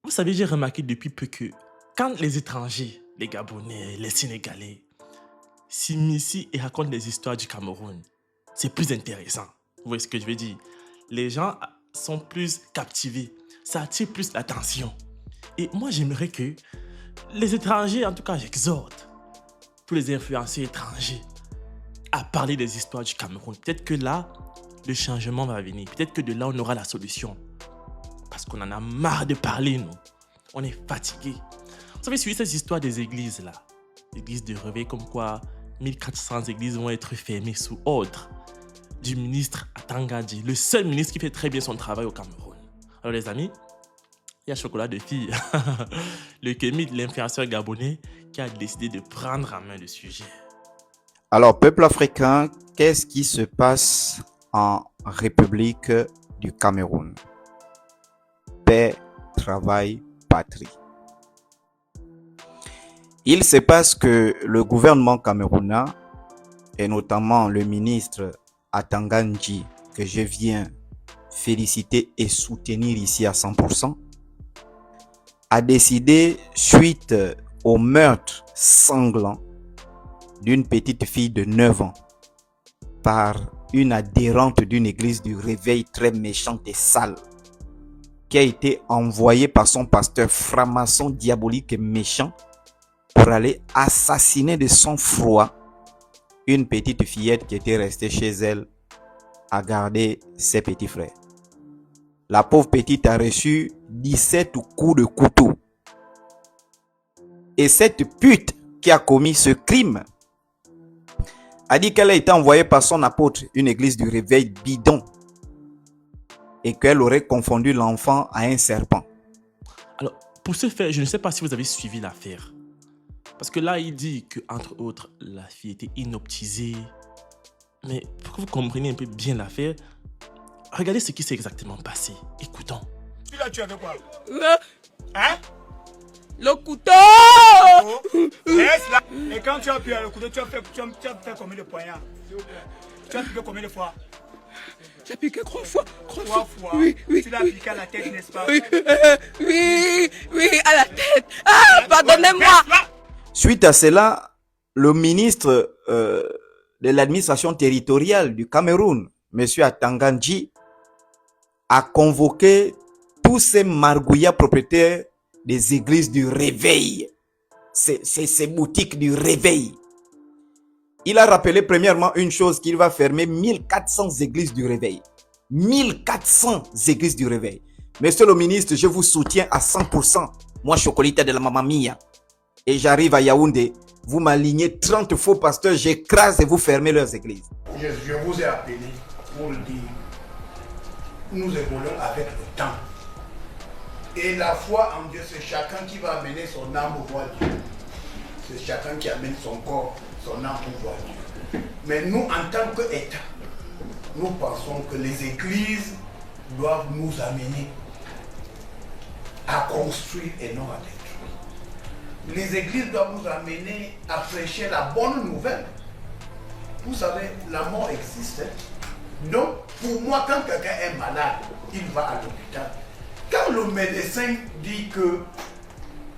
Vous savez, j'ai remarqué depuis peu que quand les étrangers, les Gabonais, les Sénégalais, s'immiscent et racontent des histoires du Cameroun, c'est plus intéressant. Vous voyez ce que je veux dire? Les gens sont plus captivés, ça attire plus l'attention. Et moi, j'aimerais que les étrangers, en tout cas, j'exhorte tous les influenceurs étrangers à parler des histoires du Cameroun. Peut-être que là, le changement va venir. Peut-être que de là, on aura la solution. Parce qu'on en a marre de parler, nous. On est fatigué. Vous savez, suivez ces histoires des églises, là. L'église de réveil, comme quoi 1400 églises vont être fermées sous ordre du ministre Atangandji, le seul ministre qui fait très bien son travail au Cameroun. Alors, les amis, il y a Chocolat de Fille, le Kémy, l'influenceur gabonais, qui a décidé de prendre en main le sujet. Alors, peuple africain, qu'est-ce qui se passe en République du Cameroun? Paix, travail, patrie. Il se passe que le gouvernement camerounais, et notamment le ministre Atangandji, que je viens féliciter et soutenir ici à 100%, a décidé, suite au meurtre sanglant d'une petite fille de 9 ans par une adhérente d'une église du réveil très méchante et sale, qui a été envoyée par son pasteur franc-maçon diabolique et méchant pour aller assassiner de sang-froid une petite fillette qui était restée chez elle à garder ses petits frères. La pauvre petite a reçu 17 coups de couteau. Et cette pute qui a commis ce crime a dit qu'elle a été envoyée par son apôtre, une église du réveil bidon, et qu'elle aurait confondu l'enfant à un serpent. Alors, pour ce faire, je ne sais pas si vous avez suivi l'affaire. Parce que là, il dit que, entre autres, la fille était inoptisée. Mais pour que vous compreniez un peu bien l'affaire, regardez ce qui s'est exactement passé. Écoutons. Tu l'as tué avec quoi? Hein? Le couteau! Laisse là. Et quand tu as pu le couteau, tu as fait combien de poignards? Tu as piqué combien de fois? J'ai piqué 3 fois. 3 fois? Oui. Tu l'as piqué à la tête, n'est-ce pas? Oui, à la tête. Ah, pardonnez-moi. Suite à cela, le ministre de l'administration territoriale du Cameroun, M. Atangandji, a convoqué tous ces margouillards propriétaires des églises du réveil, ces boutiques du réveil. Il a rappelé premièrement une chose, qu'il va fermer 1400 églises du réveil. 1400 églises du réveil. Monsieur le ministre, je vous soutiens à 100%. Moi, Chocolita de la Mamma Mia. Et j'arrive à Yaoundé. Vous m'alignez 30 faux pasteurs, j'écrase et vous fermez leurs églises. Je vous ai appelé pour dire, nous évoluons avec le temps. Et la foi en Dieu, c'est chacun qui va amener son âme au voir Dieu. C'est chacun qui amène son corps, son âme pour voir Dieu. Mais nous, en tant qu'État, nous pensons que les églises doivent nous amener à construire et non à détruire. Les églises doivent nous amener à prêcher la bonne nouvelle. Vous savez, la mort existe. Donc, pour moi, quand quelqu'un est malade, il va à l'hôpital. Quand le médecin dit que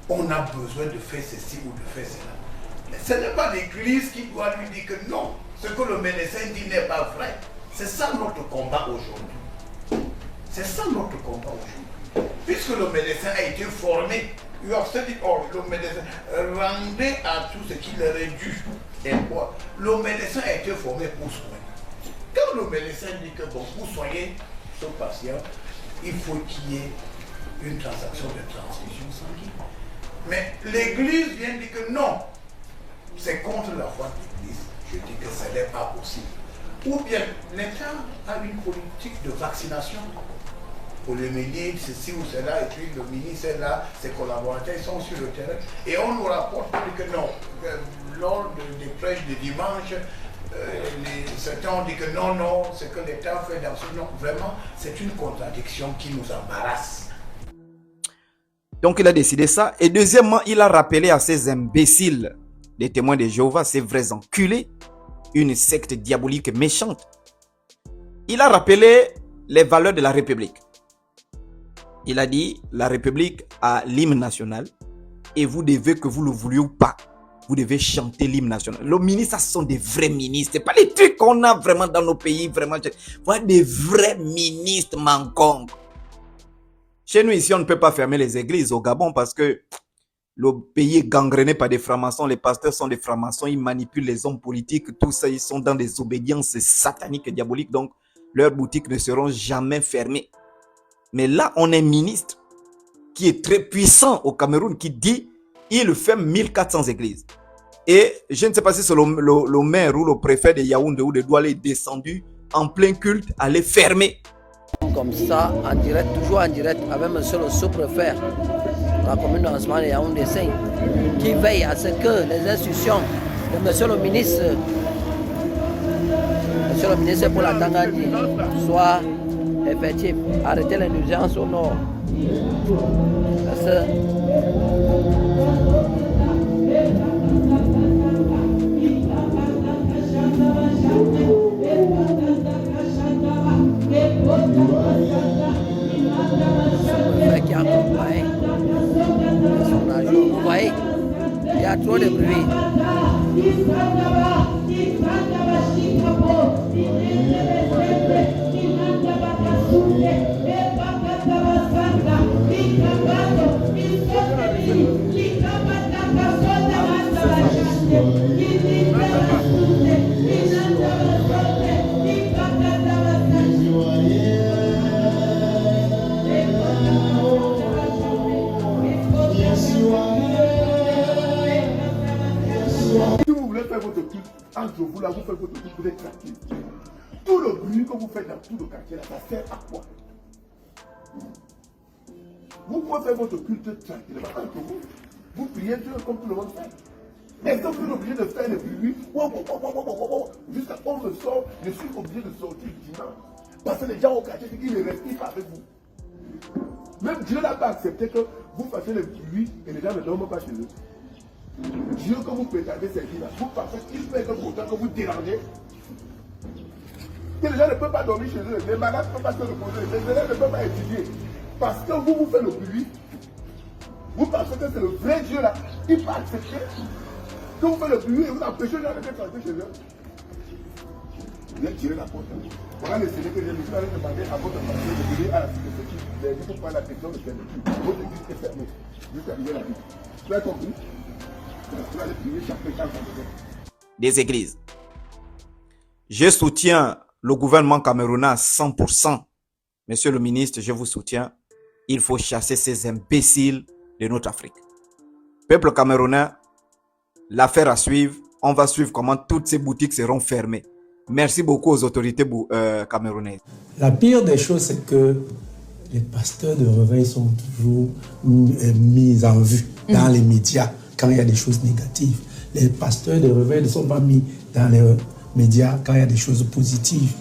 on a besoin de faire ceci ou de faire cela, ce n'est pas l'église qui doit lui dire que non, ce que le médecin dit n'est pas vrai. C'est ça notre combat aujourd'hui. C'est ça notre combat aujourd'hui. Puisque le médecin a été formé, you have said it all, le médecin rendait à tout ce qu'il aurait dû. Et quoi? Le médecin a été formé pour soigner. Quand le médecin dit que bon, pour soigner ce patient, il faut qu'il y ait une transaction de transfusion sanguine. Mais l'église vient dire que non, c'est contre la foi de l'église. Je dis que ce n'est pas possible. Ou bien l'État a une politique de vaccination pour les médias, ceci ou cela, et puis le ministre est là, ses collaborateurs ils sont sur le terrain, et on nous rapporte que non, lors des prêches de dimanche, certains ont dit que non, ce que l'État fait d'absolument, vraiment, c'est une contradiction qui nous embarrasse. Donc il a décidé ça. Et deuxièmement, il a rappelé à ces imbéciles, les témoins de Jéhovah, ces vrais enculés, une secte diabolique méchante. Il a rappelé les valeurs de la République. Il a dit, la République a l'hymne national et vous devez, que vous le vouliez ou pas, vous devez chanter l'hymne national. Les ministres, ça sont des vrais ministres. C'est pas les trucs qu'on a vraiment dans nos pays, vraiment. Voilà des vrais ministres manquants. Chez nous, ici, on ne peut pas fermer les églises au Gabon parce que le pays est gangréné par des francs-maçons. Les pasteurs sont des francs-maçons. Ils manipulent les hommes politiques. Tout ça, ils sont dans des obédiences sataniques et diaboliques. Donc, leurs boutiques ne seront jamais fermées. Mais là, on a un ministre qui est très puissant au Cameroun qui dit il ferme 1400 églises. Et je ne sais pas si c'est le maire ou le préfet de Yaoundé ou de Douala est descendu en plein culte à les fermer. Comme ça, en direct, toujours en direct, avec monsieur le sous-préfet de la commune d'arrondissement de Yaoundé 5, qui veille à ce que les institutions de monsieur le ministre pour la Tanganyika soient effectives. Arrêter l'indulgence au nord. Parce que qui accompagne son agent. Vous voyez, il y a trop de bruit. Si vous voulez faire votre culte, entre vous là, vous faites votre culte, vous êtes tranquille. Tout le bruit que vous faites dans tout le quartier là, ça sert à quoi? Vous pouvez faire votre culte tranquillement entre vous. Vous priez Dieu comme tout le monde fait. Est-ce que vous êtes obligé de faire le bruit? Jusqu'à quand je sors, je suis obligé de sortir dimanche. Parce que les gens au quartier, ils ne respirent pas avec vous. Même Dieu n'a pas accepté que vous fassiez le bruit et les gens ne dorment pas chez eux. Dieu que vous prétendez servir là, vous pensez qu'il fait que pourtant que vous dérangez. Que les gens ne peuvent pas dormir chez eux, les malades ne peuvent pas se reposer, les élèves ne peuvent pas étudier. Parce que vous faites le bruit, vous pensez que c'est le vrai Dieu là, il peut accepter que vous faites le bruit et vous empêchez les gens de rentrer chez eux. Vous allez tirer la porte. Voilà le Seigneur que j'ai mis, vous allez demander à votre pasteur de venir à la sécurité. Il faut prendre la question de servitude. Votre église est fermée. Jusqu'à arriver la vie. Vous avez compris? Vous allez prier chaque péché. Des églises. Je soutiens le gouvernement camerounais à 100%. Monsieur le ministre, je vous soutiens. Il faut chasser ces imbéciles de notre Afrique. Peuple camerounais, l'affaire à suivre. On va suivre comment toutes ces boutiques seront fermées. Merci beaucoup aux autorités camerounaises. La pire des choses, c'est que les pasteurs de réveil sont toujours mis en vue dans les médias quand il y a des choses négatives. Les pasteurs de réveil ne sont pas mis dans les médias quand il y a des choses positives.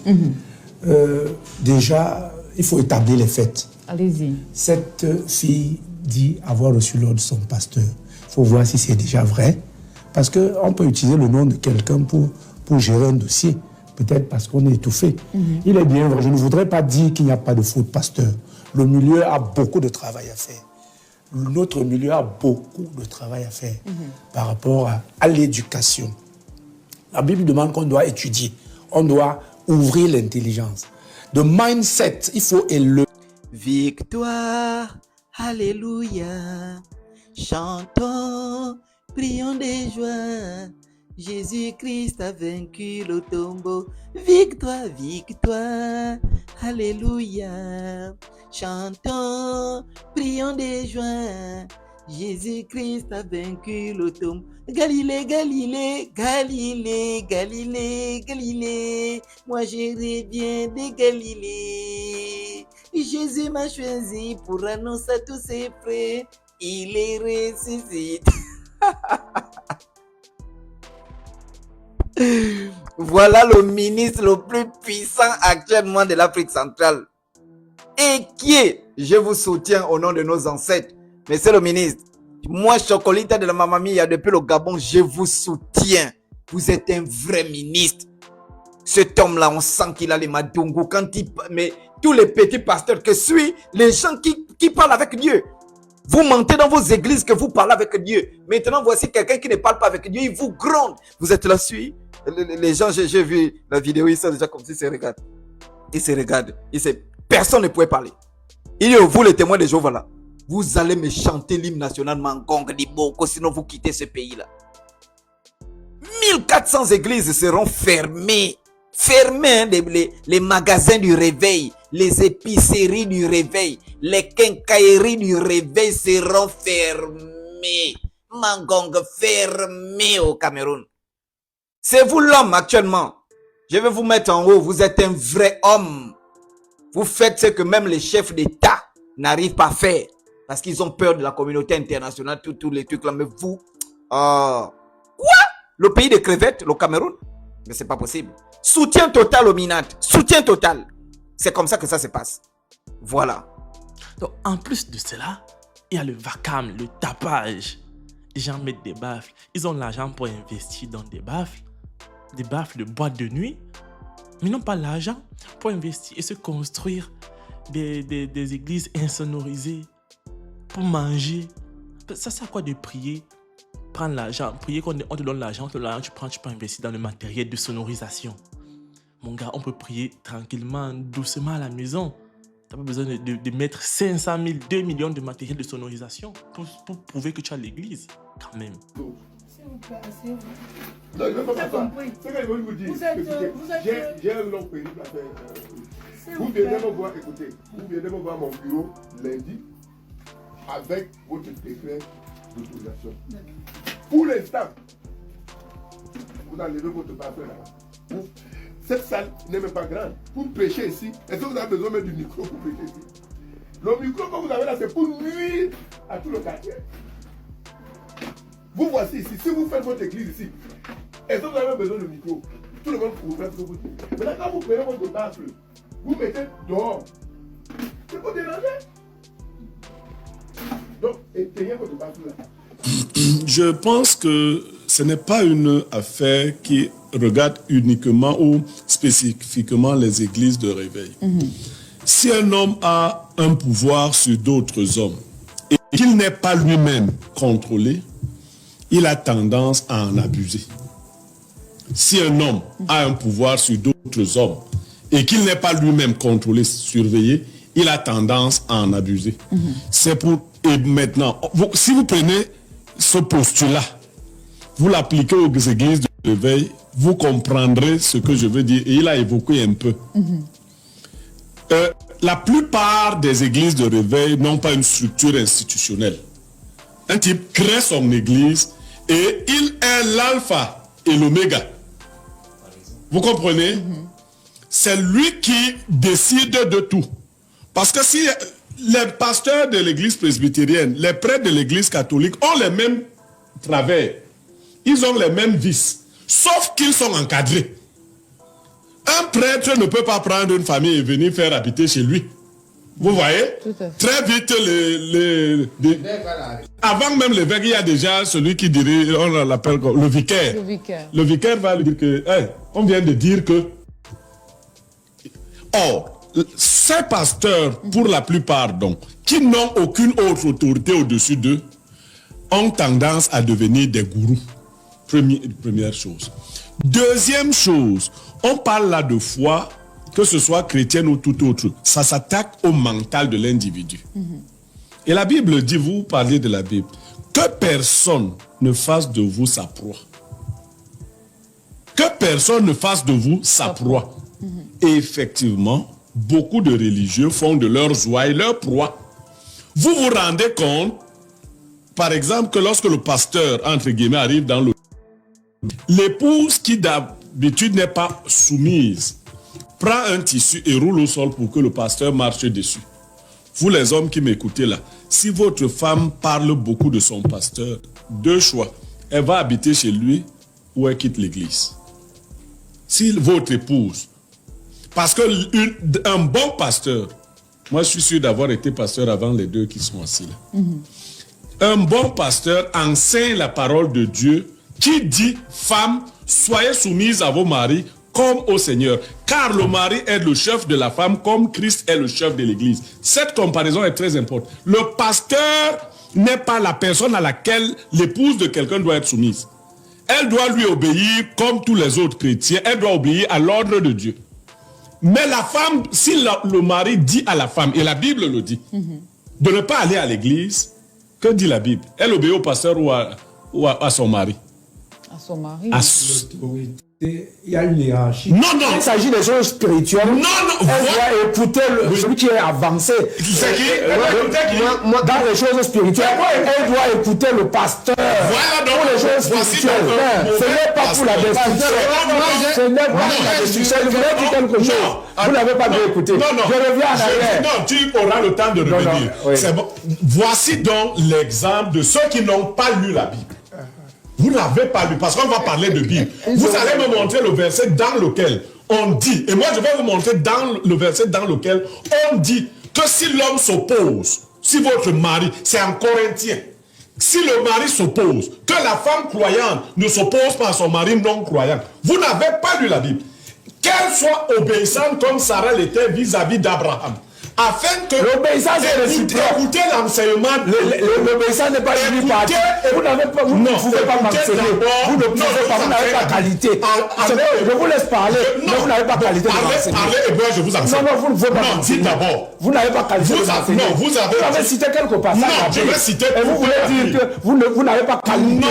Déjà, il faut établir les faits. Allez-y. Cette fille dit avoir reçu l'ordre de son pasteur. Il faut voir si c'est déjà vrai. Parce qu'on peut utiliser le nom de quelqu'un pour gérer un dossier. Peut-être parce qu'on est étouffé. Il est bien vrai. Je ne voudrais pas dire qu'il n'y a pas de faux pasteur. Le milieu a beaucoup de travail à faire. Notre milieu a beaucoup de travail à faire par rapport à l'éducation. La Bible demande qu'on doit étudier. On doit ouvrir l'intelligence. De mindset, il faut élever. Victoire, alléluia, chantons, prions de joie. Jésus-Christ a vaincu le tombeau. Victoire, victoire, alléluia, chantons, prions de joie. Jésus-Christ a vaincu le tombeau. Galilée, Galilée, Galilée, Galilée, Galilée, moi j'irai bien de Galilée. Jésus m'a choisi pour annoncer à tous ses frères, il est ressuscité. Voilà le ministre le plus puissant actuellement de l'Afrique centrale. Et qui est, je vous soutiens au nom de nos ancêtres, monsieur le ministre. Moi, Chocolita de la Mamamia, depuis le Gabon, je vous soutiens. Vous êtes un vrai ministre. Cet homme-là, on sent qu'il a les madungu. Mais tous les petits pasteurs que suivent, les gens qui qui parle avec Dieu. Vous mentez dans vos églises que vous parlez avec Dieu. Maintenant, voici quelqu'un qui ne parle pas avec Dieu, il vous gronde. Vous êtes là-dessus. Les gens, j'ai vu la vidéo, ils sont déjà comme ça, ils se regardent. Ils se regardent. Personne ne pouvait parler. Il dit, vous les témoins de Jéhovah là, vous allez me chanter l'hymne national Mangong Diboko, sinon vous quittez ce pays-là. 1400 églises seront fermées. Fermées, hein, les magasins du réveil, les épiceries du réveil, les quincailleries du réveil seront fermées. Mangong fermé au Cameroun. C'est vous l'homme actuellement. Je vais vous mettre en haut. Vous êtes un vrai homme. Vous faites ce que même les chefs d'État n'arrivent pas à faire. Parce qu'ils ont peur de la communauté internationale, tous les trucs là. Mais vous... Quoi? Le pays des crevettes, le Cameroun? Mais c'est pas possible. Soutien total au Minat. Soutien total. C'est comme ça que ça se passe. Voilà. Donc, en plus de cela, il y a le vacarme, le tapage. Les gens mettent des baffles. Ils ont l'argent pour investir dans des baffles de boîtes de nuit. Mais ils n'ont pas l'argent pour investir et se construire des églises insonorisées pour manger. Ça sert à quoi de prier? Prendre l'argent, prier qu'on te donne l'argent, tu peux investir dans le matériel de sonorisation. Mon gars, on peut prier tranquillement, doucement à la maison. Tu n'as pas besoin de mettre 500 000, 2 millions de matériel de sonorisation pour prouver que tu as l'église, quand même. S'il vous plaît, asseyez-vous. Non, je ne veux pas Vous avez ça. C'est que je veux vous dire. J'ai un long périple à faire. Vous venez me voir, écoutez, vous venez me voir mon bureau lundi avec votre décret d'autorisation. Pour l'instant, vous enlevez votre parfum là. Cette salle n'est même pas grande. Pour prêcher ici, est-ce que vous avez besoin même du micro pour prêcher ici? Le micro que vous avez là, c'est pour nuire à tout le quartier. Vous voici ici, si vous faites votre église ici, est-ce que vous avez besoin de micro? Tout le monde vous fait ce que vous dites. Maintenant, quand vous prenez votre baffle, vous mettez dehors. C'est pour déranger. Donc, éteignez votre baffle là. Je pense que ce n'est pas une affaire qui regarde uniquement ou spécifiquement les églises de réveil. Si un homme a un pouvoir sur d'autres hommes et qu'il n'est pas lui-même contrôlé, il a tendance à en abuser. Si un homme a un pouvoir sur d'autres hommes et qu'il n'est pas lui-même contrôlé, surveillé, il a tendance à en abuser. C'est pour... Et maintenant, si vous prenez ce postulat, vous l'appliquez aux églises de réveil, vous comprendrez ce que je veux dire. Et il a évoqué un peu. La plupart des églises de réveil n'ont pas une structure institutionnelle. Un type crée son église et il est l'alpha et l'oméga. Vous comprenez? C'est lui qui décide de tout. Parce que si les pasteurs de l'église presbytérienne, les prêtres de l'église catholique ont les mêmes travers, ils ont les mêmes vices, sauf qu'ils sont encadrés. Un prêtre ne peut pas prendre une famille et venir faire habiter chez lui. Vous voyez? Très vite, avant même l'évêque, il y a déjà celui qui dirige, on l'appelle le vicaire. Le vicaire va lui dire que, hey, on vient de dire que... Or, ces pasteurs, pour la plupart donc, qui n'ont aucune autre autorité au-dessus d'eux, ont tendance à devenir des gourous. Première chose. Deuxième chose, on parle là de foi, que ce soit chrétienne ou tout autre. Ça s'attaque au mental de l'individu. Et la Bible dit, vous parlez de la Bible, que personne ne fasse de vous sa proie. Que personne ne fasse de vous sa proie. Et effectivement, beaucoup de religieux font de leurs ouailles leur proie. Vous vous rendez compte, par exemple, que lorsque le pasteur, entre guillemets, arrive dans le... L'épouse qui d'habitude n'est pas soumise, prend un tissu et roule au sol pour que le pasteur marche dessus. Vous les hommes qui m'écoutez là, si votre femme parle beaucoup de son pasteur, deux choix. Elle va habiter chez lui ou elle quitte l'église. Si votre épouse... Parce qu'un bon pasteur, moi je suis sûr d'avoir été pasteur avant les deux qui sont assis là. Un bon pasteur enseigne la parole de Dieu qui dit, femmes, soyez soumises à vos maris comme au Seigneur, car le mari est le chef de la femme comme Christ est le chef de l'Église. Cette comparaison est très importante. Le pasteur n'est pas la personne à laquelle l'épouse de quelqu'un doit être soumise. Elle doit lui obéir comme tous les autres chrétiens. Elle doit obéir à l'ordre de Dieu. Mais la femme, si le mari dit à la femme, et la Bible le dit, de ne pas aller à l'église, que dit la Bible? Elle obéit au pasteur ou à son mari? À son mari. Il y a une hiérarchie. Non. Il s'agit des choses spirituelles. Non. Elle doit écouter celui qui est avancé. C'est qui? Dans les choses spirituelles, elle doit écouter le pasteur. Voilà donc. Pour les choses spirituelles. Ce n'est pas pour la destruction. Ce n'est pas pour la destruction. Je voulais dire quelque chose. Vous n'avez pas bien écouté. Non. Je reviens en arrière. Non, tu auras le temps de revenir. Oui. C'est bon. Voici donc l'exemple de ceux qui n'ont pas lu la Bible. Vous n'avez pas lu, parce qu'on va parler de Bible. Vous allez me montrer le verset dans lequel on dit, et moi je vais vous montrer dans le verset dans lequel on dit que si l'homme s'oppose, si votre mari, c'est en Corinthiens, si le mari s'oppose, que la femme croyante ne s'oppose pas à son mari non croyant, vous n'avez pas lu la Bible. Qu'elle soit obéissante comme Sarah l'était vis-à-vis d'Abraham. Afin que l'obéissance est réciproque. Écoutez l'enseignement. L'obéissance n'est pas une partie. Vous n'avez pas, vous ne pouvez pas m'enseigner. Vous ne pouvez pas, vous n'avez pas qualité. Je vous laisse parler, mais vous n'avez pas qualité de m'enseigner. Parlez et moi je vous enseigne. Non, vous ne pouvez pas m'enseigner. Dites d'abord. Vous n'avez pas qualité de m'enseigner. Non, vous avez cité quelques passages. Non, je vais citer. Et vous voulez dire que vous n'avez pas qualité.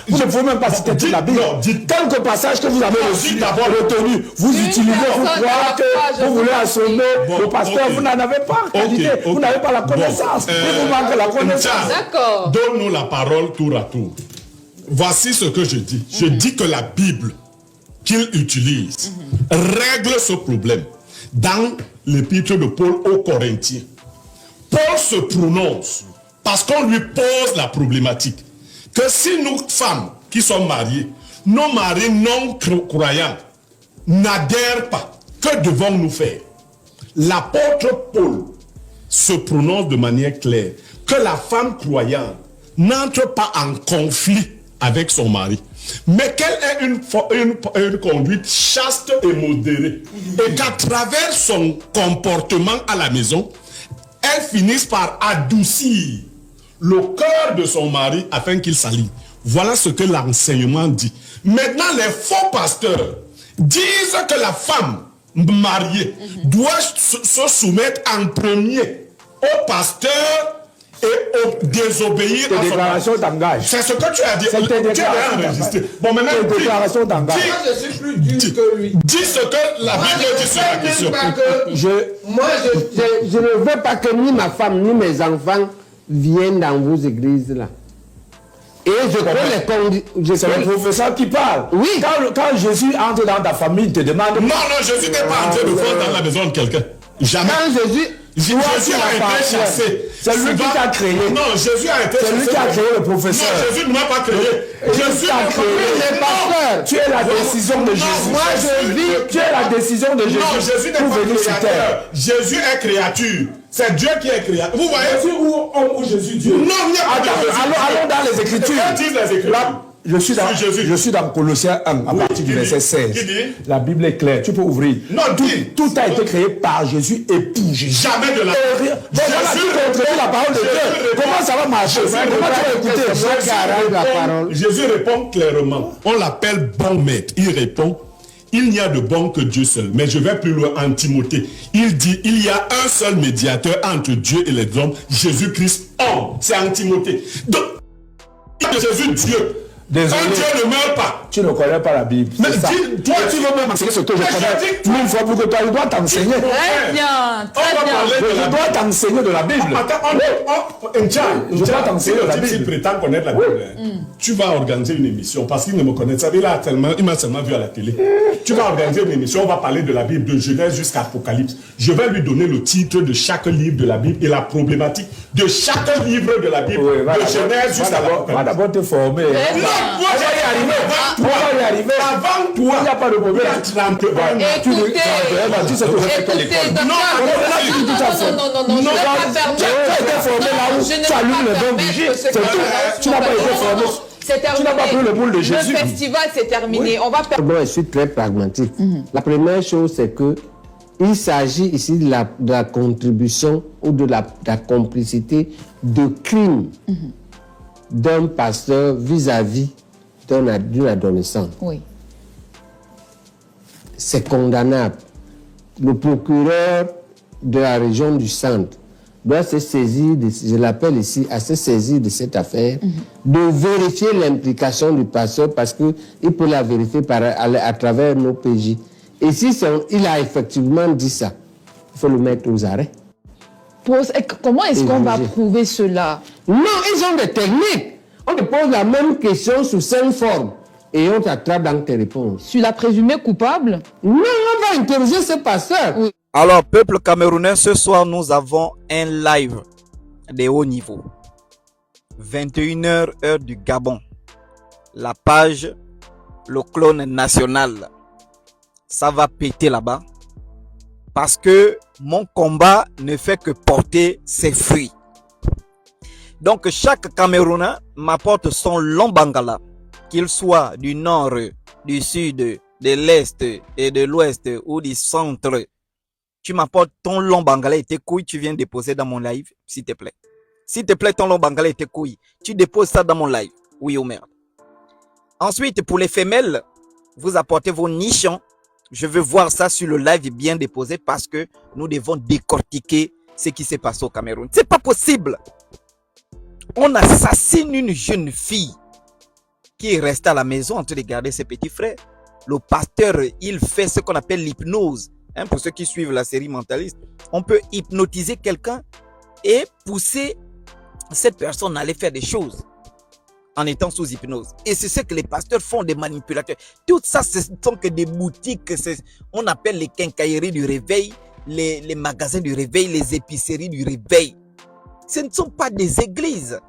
Vous ne pouvez même pas citer toute la Bible. Quelques passages que vous avez retenus. Vous utilisez, vous croyez que vous voulez assommer le pasteur. Vous n'en avez pas qualité, vous n'avez pas la connaissance, il vous manque la connaissance. D'accord. Donne-nous la parole tour à tour. Voici ce que je dis. Je dis que la Bible qu'il utilise règle ce problème. Dans l'épître de Paul aux Corinthiens, Paul se prononce parce qu'on lui pose la problématique que si nous femmes qui sommes mariées, nos maris non croyants n'adhèrent pas, que devons-nous faire? L'apôtre Paul se prononce de manière claire que la femme croyante n'entre pas en conflit avec son mari, mais qu'elle ait une conduite chaste et modérée, et qu'à travers son comportement à la maison, elle finisse par adoucir le cœur de son mari afin qu'il s'aligne. Voilà ce que l'enseignement dit. Maintenant, les faux pasteurs disent que la femme mariée doit se soumettre en premier au pasteur et désobéir à son déclaration d'engagement. C'est ce que tu as dit. C'est tes déclarations d'engagement. Bon, maintenant, déclaration d'engagement. Moi, je suis plus dur que lui. Dis ce que la Bible dit sur la question. Moi, je ne veux pas que ni ma femme ni mes enfants viennent dans vos églises-là. Et je connais les conditions. C'est le professeur qui parle. Oui. Quand Jésus entre dans ta famille, il te demande. Non, Jésus n'est pas entré de force dans la maison de quelqu'un. Jamais. Quand Jésus a été chassé. C'est lui qui t'a créé. Non, Jésus a été chassé. C'est lui qui a créé le professeur. Non, Jésus ne m'a pas créé. Jésus t'a créé. Tu es la décision de Jésus. Moi, je vis. Tu es la décision de Jésus. Non, Jésus n'est pas créateur. Jésus est créature. C'est Dieu qui est créateur. Vous voyez? Jésus ou homme ou Jésus Dieu? Non, il n'y a pas de Jésus. Allons dans les Écritures. Que disent les Écritures? Je suis dans Colossiens 1, à partir du verset 16. La Bible est claire, tu peux ouvrir. Non, tout a été créé par Jésus et pour Jésus. Jamais de la Jésus contredit la parole de Dieu. Comment ça va marcher? Comment tu vas écouter? Jésus répond clairement. On l'appelle bon maître. Il répond, il n'y a de bon que Dieu seul. Mais je vais plus loin en Timothée. Il dit, il y a un seul médiateur entre Dieu et les hommes, Jésus-Christ homme. C'est en Timothée. Donc, Jésus Dieu. Désolé. Un Dieu ne meurt pas. Tu ne connais pas la Bible. Mais toi, tu veux même enseigner ce que je connais. Une fois pour que toi, je dois t'enseigner. Très bien, très bien. Je dois t'enseigner de la Bible. Je dois t'enseigner de la Bible. S'il prétend connaître la Bible, tu vas organiser une émission parce qu'il ne me connaît pas. Il m'a seulement vu à la télé. Tu vas organiser une émission, on va parler de la Bible, de Genèse jusqu'à Apocalypse. Je vais lui donner le titre de chaque livre de la Bible et la problématique de chaque livre de la Bible, de Genèse jusqu'à Apocalypse. On va d'abord te former. On va y arriver. Avant toi, il n'y a pas de problème. Écoutez, Tu as été formé là où tu allumes les dons bougies. C'est tout. Tu n'as pas été formé. C'est terminé. Tu n'as pas pris le boule de Jésus. Le festival, c'est terminé. Oui. On va Bon, je suis très pragmatique. La première chose, c'est que il s'agit ici de la contribution ou de la complicité de crime d'un pasteur vis-à-vis d'une adolescente. Oui. C'est condamnable. Le procureur de la région du centre doit se saisir, je l'appelle ici, à se saisir de cette affaire, de vérifier l'implication du pasteur parce qu'il peut la vérifier à travers nos PJ. Et si il a effectivement dit ça, il faut le mettre aux arrêts. Comment est-ce qu'on va prouver cela? Non, ils ont des techniques. On te pose la même question sous 5 formes et on t'attrape dans tes réponses. Sur la présumée coupable? Non, on va interroger ce pasteur. Oui. Alors, peuple camerounais, ce soir, nous avons un live de haut niveau. 21h, heure du Gabon. La page, le clone national. Ça va péter là-bas. Parce que mon combat ne fait que porter ses fruits. Donc, chaque Camerounais m'apporte son long bangala. Qu'il soit du nord, du sud, de l'est et de l'ouest ou du centre. Tu m'apportes ton long bangala et tes couilles, tu viens déposer dans mon live, s'il te plaît. S'il te plaît, ton long bangala et tes couilles, tu déposes ça dans mon live. Oui ou merde. Ensuite, pour les femelles, vous apportez vos nichons. Je veux voir ça sur le live bien déposé parce que nous devons décortiquer ce qui s'est passé au Cameroun. C'est pas possible. On assassine une jeune fille qui est restée à la maison en train de garder ses petits frères. Le pasteur, il fait ce qu'on appelle l'hypnose. Pour ceux qui suivent la série Mentaliste, on peut hypnotiser quelqu'un et pousser cette personne à aller faire des choses en étant sous hypnose. Et c'est ce que les pasteurs font, des manipulateurs. Tout ça, ce sont que des boutiques, on appelle les quincailleries du réveil, les magasins du réveil, les épiceries du réveil. Ce ne sont pas des églises.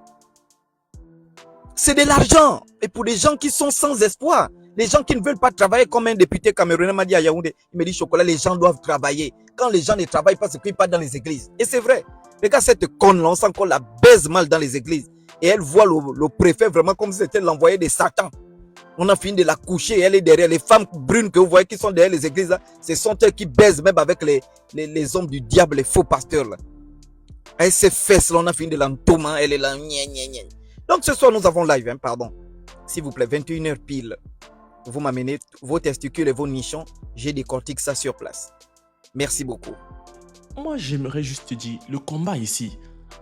C'est de l'argent. Et pour les gens qui sont sans espoir, les gens qui ne veulent pas travailler, comme un député camerounais m'a dit à Yaoundé, il me dit Chocolat, les gens doivent travailler. Quand les gens ne travaillent pas, c'est qu'ils partent dans les églises. Et c'est vrai. Regarde cette conne-là, on sent qu'on la baise mal dans les églises. Et elle voit le préfet vraiment comme si c'était l'envoyé de Satan. On a fini de la coucher, elle est derrière. Les femmes brunes que vous voyez qui sont derrière les églises, là, ce sont elles qui baisent même avec les hommes du diable, les faux pasteurs. Là. Elle ses fesses, là, on a fini de l'entourer, elle est là. Donc ce soir, nous avons live, pardon. S'il vous plaît, 21h pile. Vous m'amenez vos testicules et vos nichons, j'ai décortique ça sur place. Merci beaucoup. Moi, j'aimerais juste te dire, le combat ici,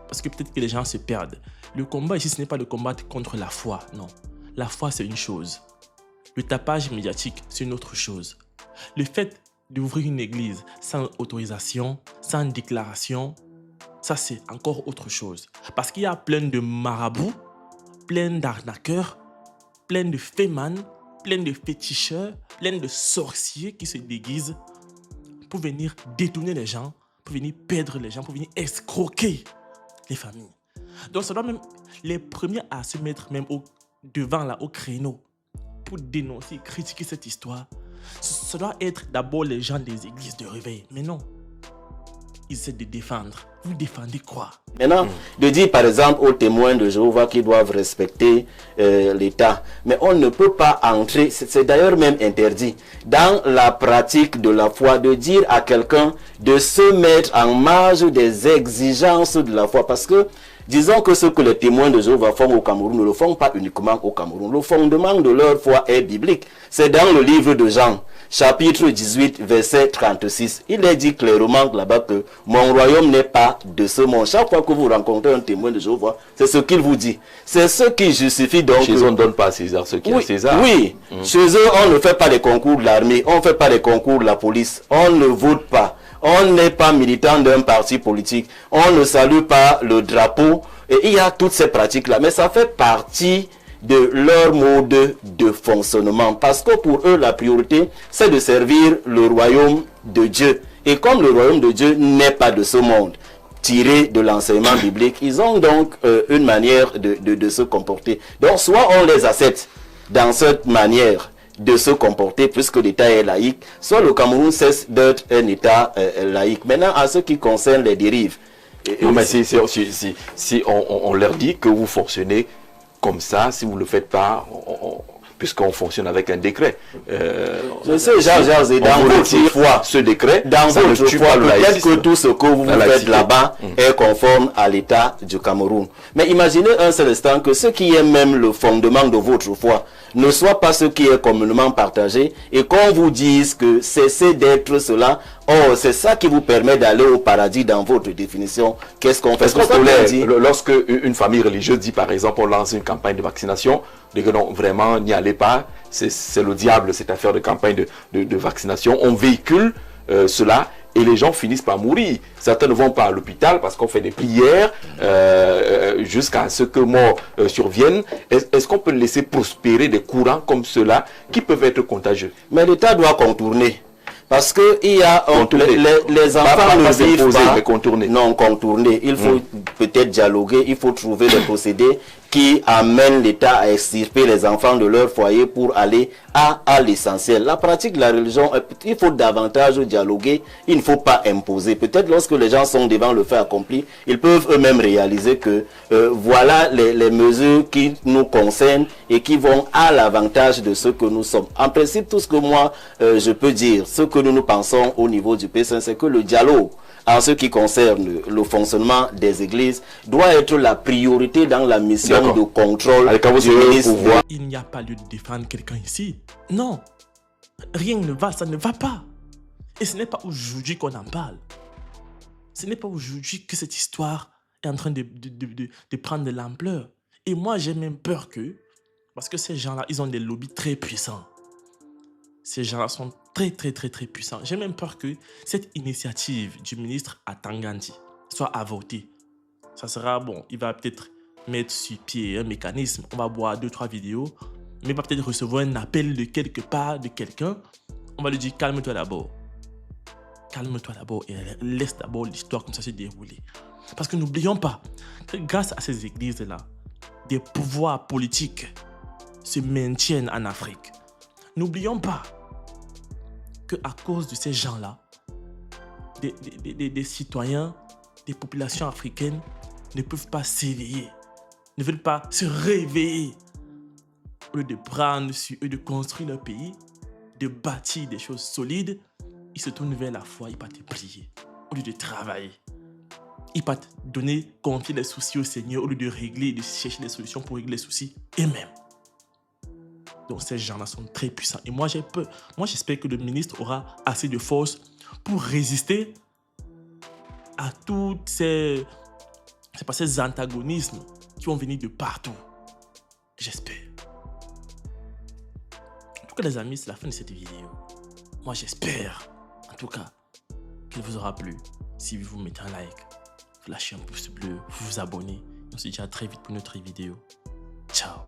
parce que peut-être que les gens se perdent. Le combat ici, ce n'est pas le combat contre la foi, non. La foi, c'est une chose. Le tapage médiatique, c'est une autre chose. Le fait d'ouvrir une église sans autorisation, sans déclaration, ça, c'est encore autre chose. Parce qu'il y a plein de marabouts, plein d'arnaqueurs, plein de fémans, plein de féticheurs, plein de sorciers qui se déguisent pour venir détourner les gens, pour venir perdre les gens, pour venir escroquer les familles. Donc ça doit même les premiers à se mettre même devant là, au créneau pour dénoncer, critiquer cette histoire. Ça doit être d'abord les gens des églises de réveil. Mais non, ils essaient de défendre. Vous défendez quoi? Maintenant, de dire par exemple aux témoins de Jéhovah qu'ils doivent respecter l'État, mais on ne peut pas entrer, c'est d'ailleurs même interdit, dans la pratique de la foi, de dire à quelqu'un de se mettre en marge des exigences de la foi. Parce que, disons que ce que les témoins de Jéhovah font au Cameroun ne le font pas uniquement au Cameroun. Le fondement de leur foi est biblique. C'est dans le livre de Jean, chapitre 18, verset 36. Il est dit clairement là-bas que mon royaume n'est pas de ce monde. Chaque fois que vous rencontrez un témoin de Jéhovah, c'est ce qu'il vous dit. C'est ce qui justifie donc... Chez eux, on ne donne pas à César ce qui est à César. Oui, chez eux, on ne fait pas les concours de l'armée, on ne fait pas les concours de la police, on ne vote pas. On n'est pas militant d'un parti politique, on ne salue pas le drapeau. Et il y a toutes ces pratiques-là, mais ça fait partie de leur mode de fonctionnement. Parce que pour eux, la priorité, c'est de servir le royaume de Dieu. Et comme le royaume de Dieu n'est pas de ce monde, tiré de l'enseignement biblique, ils ont donc une manière de se comporter. Donc soit on les accepte dans cette manière de se comporter puisque l'État est laïque, soit le Cameroun cesse d'être un État laïque. Maintenant, à ce qui concerne les dérives. Non, mais si on leur dit que vous fonctionnez comme ça, si vous ne le faites pas, puisqu'on fonctionne avec un décret. Je sais, Georges, et dans votre foi, ce décret, dans votre foi, peut-être que tout ce que vous faites là-bas est conforme à l'État du Cameroun. Mais imaginez un seul instant que ce qui est même le fondement de votre foi ne soit pas ce qui est communément partagé et qu'on vous dise que cessez d'être cela. Oh, c'est ça qui vous permet d'aller au paradis dans votre définition. Qu'est-ce qu'on fait? Lorsque une famille religieuse dit, par exemple, on lance une campagne de vaccination, dit que non, vraiment, n'y allez pas, c'est le diable, cette affaire de campagne de vaccination. On véhicule cela et les gens finissent par mourir. Certains ne vont pas à l'hôpital parce qu'on fait des prières jusqu'à ce que mort survienne. Est-ce qu'on peut laisser prospérer des courants comme ceux-là qui peuvent être contagieux? Mais l'État doit contourner. Parce que il y a les enfants ne vivent pas, mais contourner. Non, contourner. Il faut peut-être dialoguer, il faut trouver des procédés qui amènent l'État à extirper les enfants de leur foyer pour aller à l'essentiel. La pratique de la religion, il faut davantage dialoguer, il ne faut pas imposer. Peut-être lorsque les gens sont devant le fait accompli, ils peuvent eux-mêmes réaliser que voilà les mesures qui nous concernent et qui vont à l'avantage de ce que nous sommes. En principe, tout ce que moi je peux dire, ce que nous pensons au niveau du P5, c'est que le dialogue en ce qui concerne le fonctionnement des églises doit être la priorité dans la mission de contrôle du ministre. Il n'y a pas lieu de défendre quelqu'un ici. Non. Rien ne va, ça ne va pas. Et ce n'est pas aujourd'hui qu'on en parle. Ce n'est pas aujourd'hui que cette histoire est en train de prendre de l'ampleur. Et moi, j'ai même peur que, parce que ces gens-là, ils ont des lobbies très puissants. Ces gens-là sont très puissants. J'ai même peur que cette initiative du ministre Atanga Ndji soit avortée. Ça sera bon, il va peut-être mettre sur pied un mécanisme. On va voir 2-3 vidéos, mais il va peut-être recevoir un appel de quelque part, de quelqu'un. On va lui dire calme-toi d'abord. Calme-toi d'abord et laisse d'abord l'histoire comme ça se dérouler. Parce que n'oublions pas que grâce à ces églises-là, des pouvoirs politiques se maintiennent en Afrique. N'oublions pas qu'à cause de ces gens-là, des citoyens, des populations africaines ne peuvent pas s'éveiller, ne veulent pas se réveiller. Au lieu de prendre sur eux, de construire leur pays, de bâtir des choses solides, ils se tournent vers la foi, ils partent prier. Au lieu de travailler, ils partent confier les soucis au Seigneur, au lieu de régler, de chercher des solutions pour régler les soucis eux-mêmes. Donc ces gens-là sont très puissants. Et moi, j'ai peur. Moi, j'espère que le ministre aura assez de force pour résister à tous ces antagonismes qui vont venir de partout. J'espère. En tout cas, les amis, c'est la fin de cette vidéo. Moi, j'espère, en tout cas, qu'elle vous aura plu. Si vous mettez un like, vous lâchez un pouce bleu, vous vous abonnez. On se dit à très vite pour une autre vidéo. Ciao.